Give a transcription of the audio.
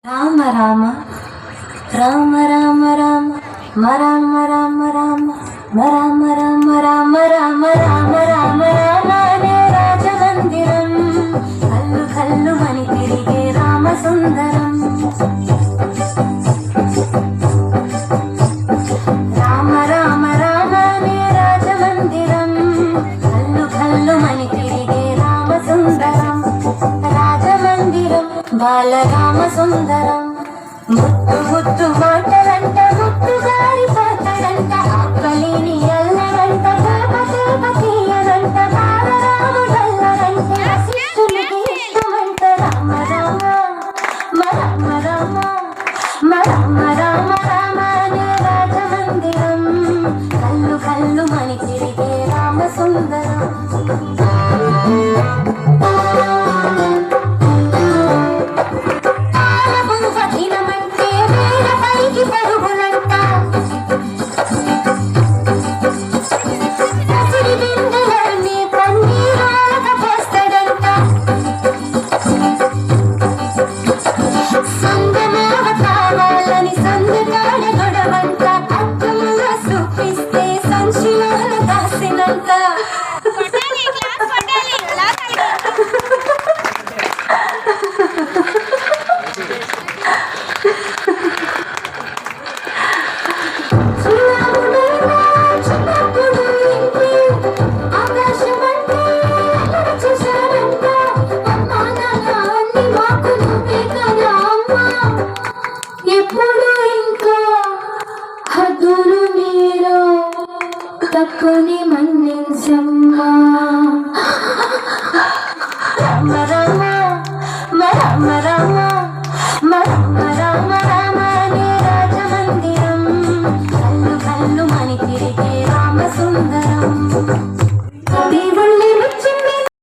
రామ రామ రామ రామ రామ రామ రామ రామ రామ రామ రామ రామ రామ రామ రామానే రాజమందిరం కల్లు కల్లు మని తిరిగే రామ సుందరం రామ రామ రామానే రాజమందిరం కల్లు కల్లు మని తిరిగే రామ సుందరం రాజమందిరం బాలరామ సుందరం ముత్తు ముత్తు మాటలంట ముత్తు గారి పాటలంట ఆపలేని అల్లరంట తీయనంట బాలరాముడల్లరంట శిష్యులకి ఇష్టమంట రామ రామ రామ రామ రామ రామ